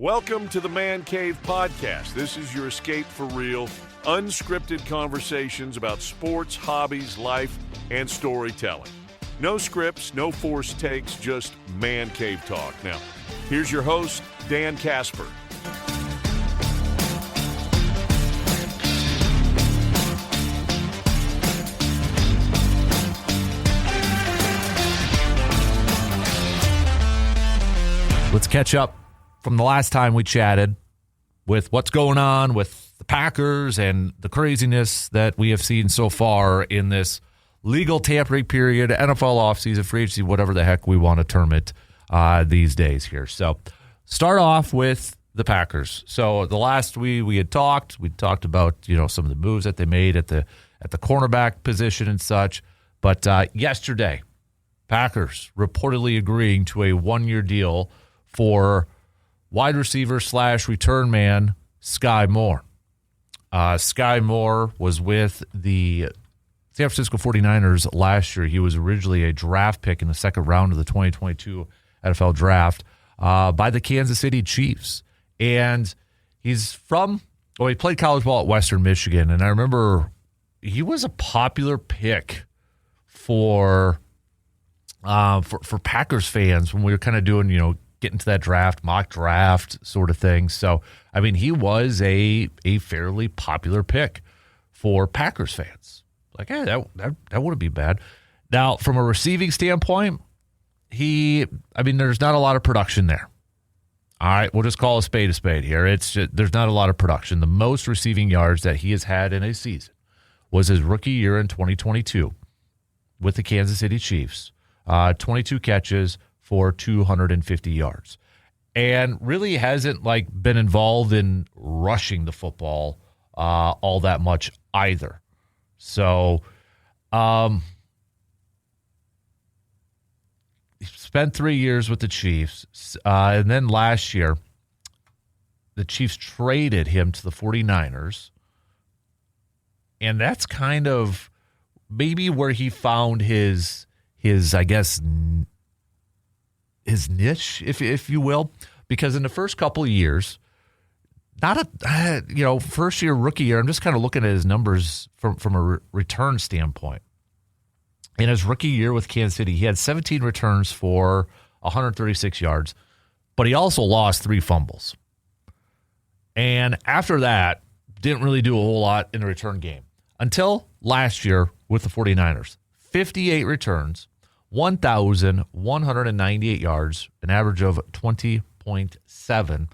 Welcome to the Man Cave Podcast. This is your escape for real, unscripted conversations about sports, hobbies, life, and storytelling. No scripts, no forced takes, just Man Cave talk. Now, here's your host, Dan Kasper. Let's catch up from the last time we chatted with what's going on with the Packers and the craziness that we have seen so far in this legal tampering period, NFL offseason, free agency, whatever the heck we want to term it these days here. So start off with the Packers. So the last we had talked about, some of the moves that they made at the cornerback position and such. But yesterday, Packers reportedly agreeing to a one-year deal for wide receiver / return man Skyy Moore. Skyy Moore was with the San Francisco 49ers last year. He was originally a draft pick in the second round of the 2022 NFL draft by the Kansas City Chiefs. And he played college ball at Western Michigan. And I remember he was a popular pick for Packers fans when we were kind of doing, getting to that draft, mock draft sort of thing. So, he was a fairly popular pick for Packers fans. Like, hey, that wouldn't be bad. Now, from a receiving standpoint, there's not a lot of production there. All right, we'll just call a spade here. There's not a lot of production. The most receiving yards that he has had in a season was his rookie year in 2022 with the Kansas City Chiefs. 22 catches for 250 yards. And really hasn't been involved in rushing the football all that much either. So he spent 3 years with the Chiefs. And then last year, the Chiefs traded him to the 49ers. And that's kind of maybe where he found his niche, if you will, because in the first couple of years, first year, rookie year, I'm just kind of looking at his numbers from a return standpoint. In his rookie year with Kansas City, he had 17 returns for 136 yards, but he also lost 3 fumbles. And after that, didn't really do a whole lot in the return game until last year with the 49ers. 58 returns, 1,198 yards, an average of 20.7,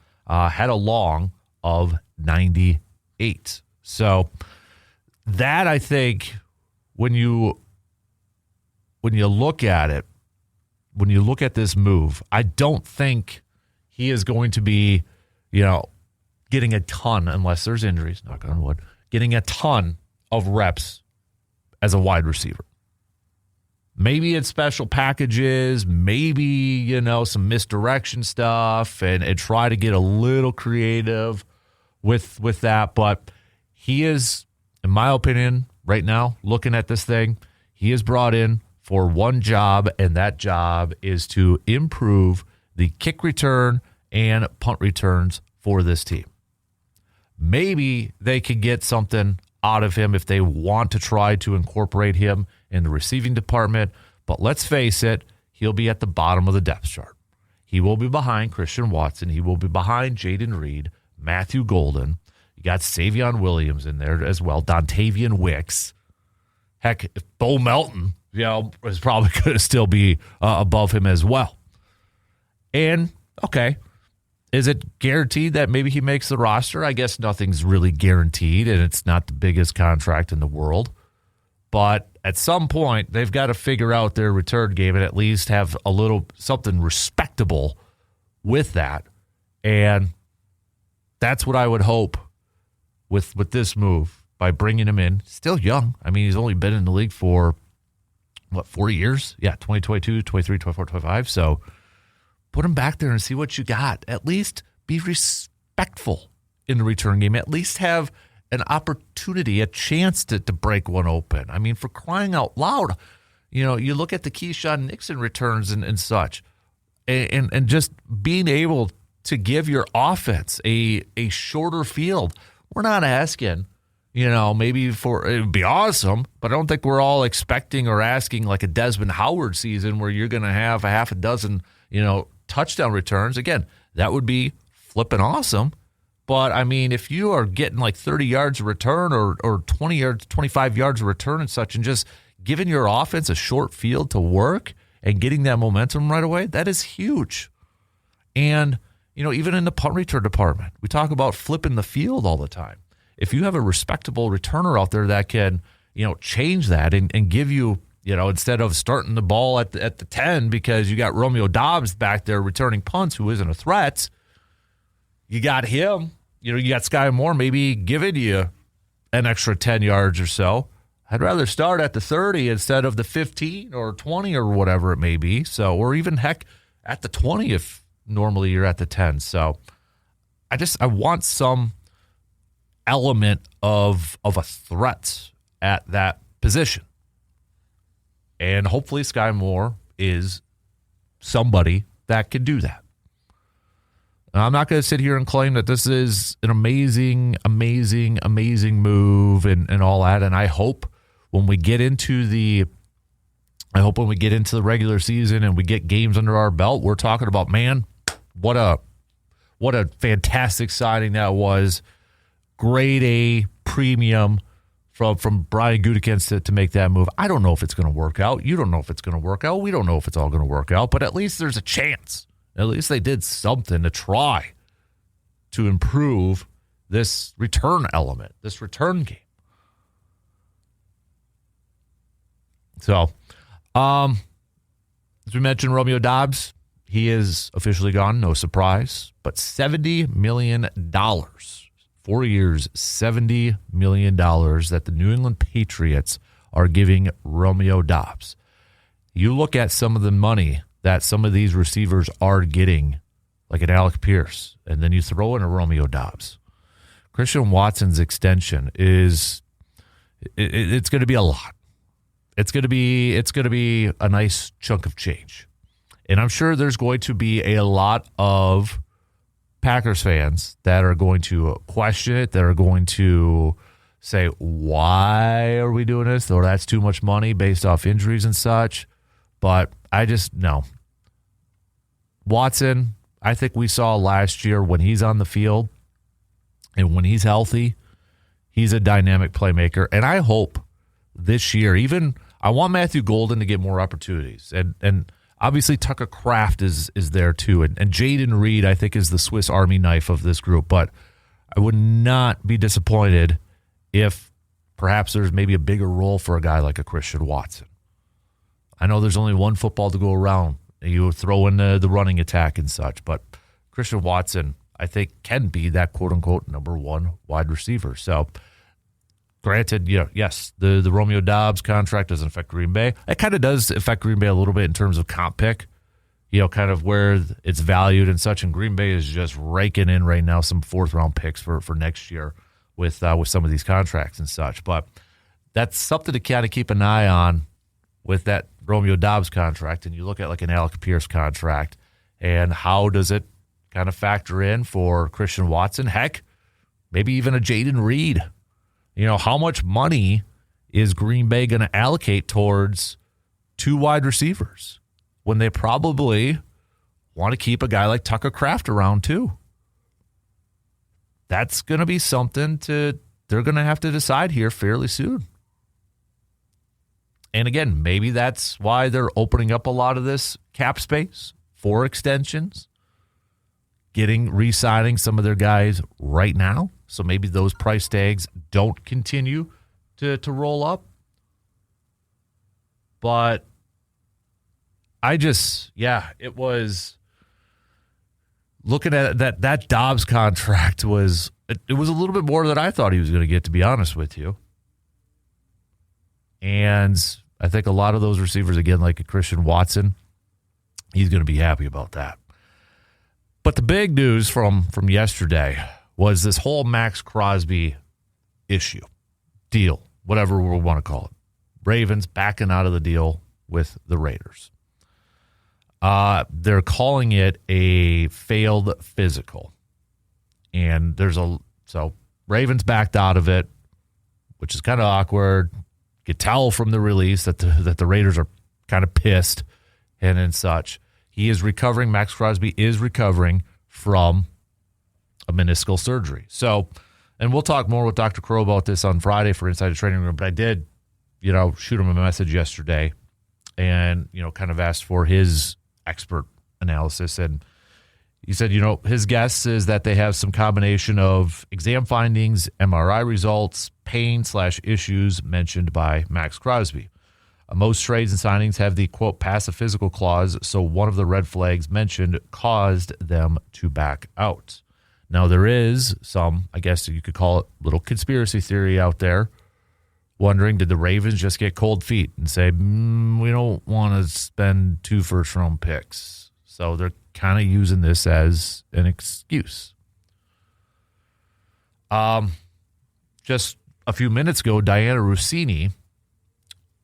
had a long of 98. So that, I think, when you look at it, when you look at this move, I don't think he is going to be, getting a ton, unless there's injuries, knock on wood, getting a ton of reps as a wide receiver. Maybe it's special packages, maybe, some misdirection stuff and try to get a little creative with that. But he is, in my opinion, right now, looking at this thing, he is brought in for one job, and that job is to improve the kick return and punt returns for this team. Maybe they could get something out of him if they want to try to incorporate him in the receiving department. But let's face it, he'll be at the bottom of the depth chart. He will be behind Christian Watson. He will be behind Jayden Reed, Matthew Golden. You got Savion Williams in there as well, Dontavian Wicks. Heck, if Bo Melton, is probably going to still be above him as well. And, okay, is it guaranteed that maybe he makes the roster? I guess nothing's really guaranteed, and it's not the biggest contract in the world. But at some point, they've got to figure out their return game and at least have a little something respectable with that. And that's what I would hope with this move by bringing him in. Still young. He's only been in the league for, 4 years? Yeah, 2022, 23, 24, 25. So put him back there and see what you got. At least be respectful in the return game. At least have an opportunity, a chance to break one open. For crying out loud, you look at the Keyshawn Nixon returns and such, and just being able to give your offense a shorter field. We're not asking, maybe it would be awesome, but I don't think we're all expecting or asking like a Desmond Howard season where you're going to have a half a dozen, touchdown returns. Again, that would be flipping awesome. But, I mean, if you are getting like 30 yards of return or 20 yards, 25 yards of return and such, and just giving your offense a short field to work and getting that momentum right away, that is huge. And, even in the punt return department, we talk about flipping the field all the time. If you have a respectable returner out there that can, change that and give you, instead of starting the ball at the 10 because you got Romeo Doubs back there returning punts who isn't a threat, you got him, you got Skyy Moore maybe giving you an extra 10 yards or so. I'd rather start at the 30 instead of the 15 or 20 or whatever it may be. So, or even heck at the 20 if normally you're at the 10. So I want some element of a threat at that position. And hopefully Skyy Moore is somebody that can do that. Now, I'm not going to sit here and claim that this is an amazing move and all that. And I hope when we get into the regular season and we get games under our belt, we're talking about, man, what a fantastic signing that was. Grade A premium from Brian Gutekunst to make that move. I don't know if it's going to work out. You don't know if it's going to work out. We don't know if it's all going to work out, but at least there's a chance. At least they did something to try to improve this return element, this return game. So, as we mentioned, Romeo Doubs, he is officially gone, no surprise, but $70 million, 4 years, $70 million that the New England Patriots are giving Romeo Doubs. You look at some of the money that some of these receivers are getting, like an Alec Pierce, and then you throw in a Romeo Doubs. Christian Watson's extension it's going to be a lot. It's going to be a nice chunk of change. And I'm sure there's going to be a lot of Packers fans that are going to question it, that are going to say, why are we doing this? Or that's too much money based off injuries and such. But I just, no. Watson, I think we saw last year when he's on the field and when he's healthy, he's a dynamic playmaker. And I hope this year, I want Matthew Golden to get more opportunities. And obviously Tucker Kraft is there too. And Jayden Reed, I think, is the Swiss Army knife of this group. But I would not be disappointed if perhaps there's maybe a bigger role for a guy like a Christian Watson. I know there's only one football to go around. You throw in the running attack and such. But Christian Watson, I think, can be that quote-unquote number one wide receiver. So, granted, yes, the Romeo Doubs contract doesn't affect Green Bay. It kind of does affect Green Bay a little bit in terms of comp pick, kind of where it's valued and such. And Green Bay is just raking in right now some fourth-round picks for next year with some of these contracts and such. But that's something to kind of keep an eye on with that Romeo Doubs contract. And you look at like an Alec Pierce contract, and how does it kind of factor in for Christian Watson? Heck, maybe even a Jayden Reed. How much money is Green Bay going to allocate towards two wide receivers when they probably want to keep a guy like Tucker Kraft around too? That's going to be something they're going to have to decide here fairly soon. And again, maybe that's why they're opening up a lot of this cap space for extensions, re-signing some of their guys right now. So maybe those price tags don't continue to roll up. But it was looking at that Doubs contract was a little bit more than I thought he was going to get, to be honest with you. And I think a lot of those receivers, again, like a Christian Watson, he's going to be happy about that. But the big news from yesterday was this whole Maxx Crosby deal, whatever we want to call it. Ravens backing out of the deal with the Raiders. They're calling it a failed physical. And so Ravens backed out of it, which is kind of awkward. You could tell from the release that the Raiders are kind of pissed and such. He is recovering. Maxx Crosby is recovering from a meniscal surgery. So, and we'll talk more with Dr. Crow about this on Friday for Inside the Training Room, but I did, shoot him a message yesterday and, kind of asked for his expert analysis. And he said, his guess is that they have some combination of exam findings, MRI results, pain/issues mentioned by Maxx Crosby. Most trades and signings have the, quote, pass a physical clause, so one of the red flags mentioned caused them to back out. Now, there is some, I guess you could call it, little conspiracy theory out there, wondering, did the Ravens just get cold feet and say, we don't want to spend 2 first-round picks? So they're kind of using this as an excuse. Just a few minutes ago, Diana Rossini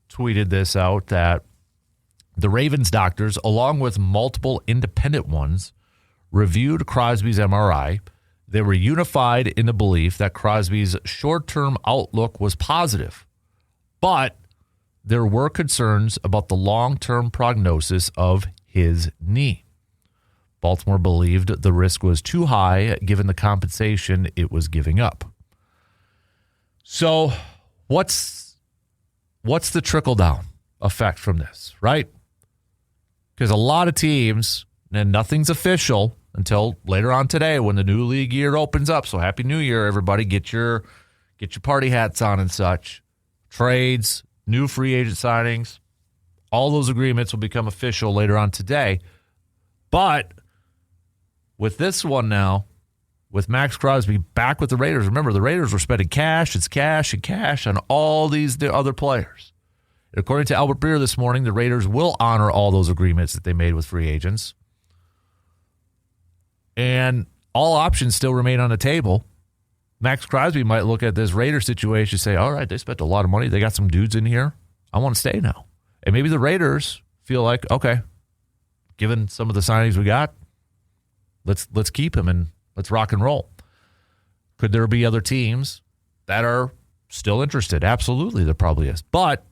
tweeted this out, that the Ravens doctors, along with multiple independent ones, reviewed Crosby's MRI. They were unified in the belief that Crosby's short-term outlook was positive, but there were concerns about the long-term prognosis of his knee. Baltimore believed the risk was too high given the compensation it was giving up. So what's the trickle-down effect from this, right? Because a lot of teams, and nothing's official until later on today when the new league year opens up. So Happy New Year, everybody. Get your party hats on and such. Trades, new free agent signings, all those agreements will become official later on today. But with this one now, with Maxx Crosby back with the Raiders, remember the Raiders were spending cash and cash on all the other players. And according to Albert Breer this morning, the Raiders will honor all those agreements that they made with free agents. And all options still remain on the table. Maxx Crosby might look at this Raider situation and say, all right, they spent a lot of money. They got some dudes in here. I want to stay now. And maybe the Raiders feel like, okay, given some of the signings we got, let's keep him and let's rock and roll. Could there be other teams that are still interested? Absolutely, there probably is. But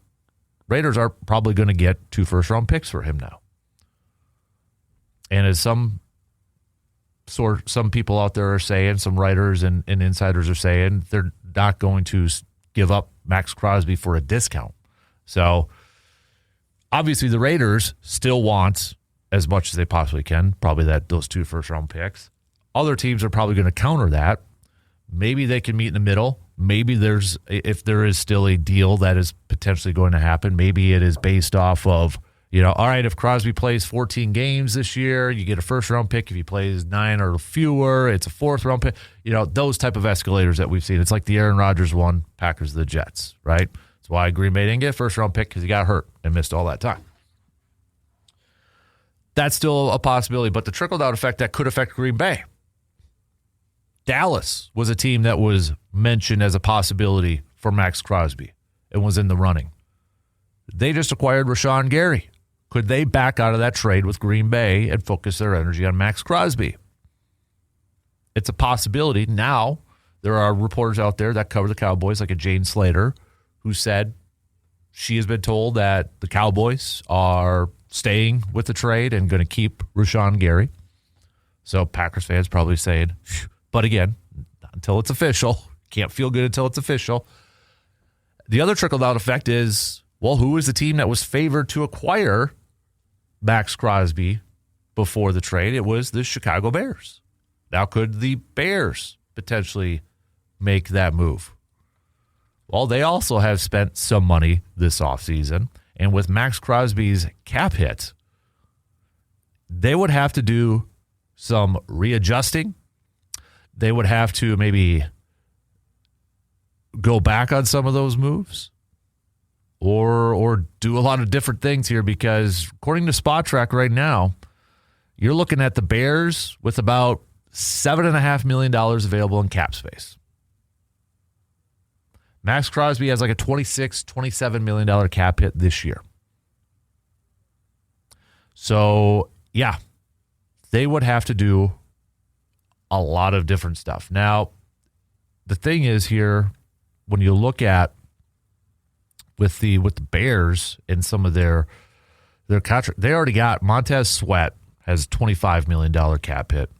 Raiders are probably going to get 2 first-round picks for him now. And as some people out there are saying, some writers and insiders are saying, they're not going to give up Maxx Crosby for a discount. So obviously the Raiders still want as much as they possibly can, probably those 2 first-round picks. Other teams are probably going to counter that. Maybe they can meet in the middle. Maybe if there is still a deal that is potentially going to happen, maybe it is based off of, all right, if Crosby plays 14 games this year, you get a first-round pick. If he plays 9 or fewer, it's a 4th-round pick. Those type of escalators that we've seen. It's like the Aaron Rodgers one, Packers, the Jets, right? That's why Green Bay didn't get a first-round pick, because he got hurt and missed all that time. That's still a possibility, but the trickle-down effect that could affect Green Bay. Dallas was a team that was mentioned as a possibility for Maxx Crosby and was in the running. They just acquired Rashawn Gary. Could they back out of that trade with Green Bay and focus their energy on Maxx Crosby? It's a possibility. Now, there are reporters out there that cover the Cowboys, like a Jane Slater, who said she has been told that the Cowboys are staying with the trade and going to keep Rashawn Gary. So Packers fans probably saying, but again, not until it's official. Can't feel good until it's official. The other trickle-down effect is, well, who is the team that was favored to acquire Maxx Crosby before the trade? It was the Chicago Bears. Now, could the Bears potentially make that move? Well, they also have spent some money this offseason, and with Maxx Crosby's cap hit, they would have to do some readjusting. They would have to maybe go back on some of those moves or do a lot of different things here, because according to Spot Track right now, you're looking at the Bears with about $7.5 million available in cap space. Maxx Crosby has like a $27 million cap hit this year. So yeah, they would have to do a lot of different stuff. Now, the thing is here, when you look at with the Bears and some of their contract, they already got Montez Sweat has $25 million cap hit.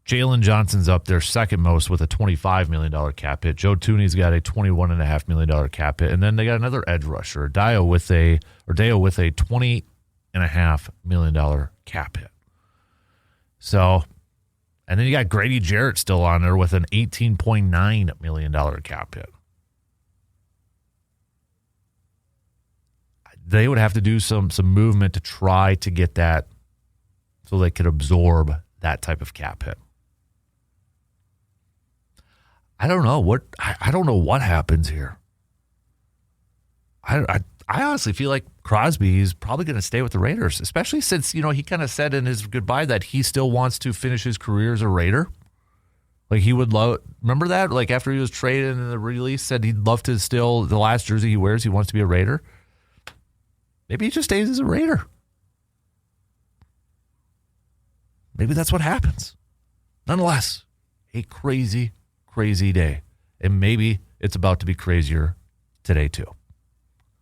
Jalen Johnson's up there second most with a $25 million cap hit. Joe Tooney's got a $21.5 million cap hit. And then they got another edge rusher, Deo with a $20.5 million cap hit. So, and then you got Grady Jarrett still on there with an $18.9 million cap hit. They would have to do some movement to try to get that so they could absorb that type of cap hit. I don't know what happens here. I honestly feel like Crosby is probably going to stay with the Raiders, especially since, he kind of said in his goodbye that he still wants to finish his career as a Raider. Like he would love, remember that? Like after he was traded and the release said he'd love to still, the last jersey he wears, he wants to be a Raider. Maybe he just stays as a Raider. Maybe that's what happens. Nonetheless, a crazy, crazy day. And maybe it's about to be crazier today too.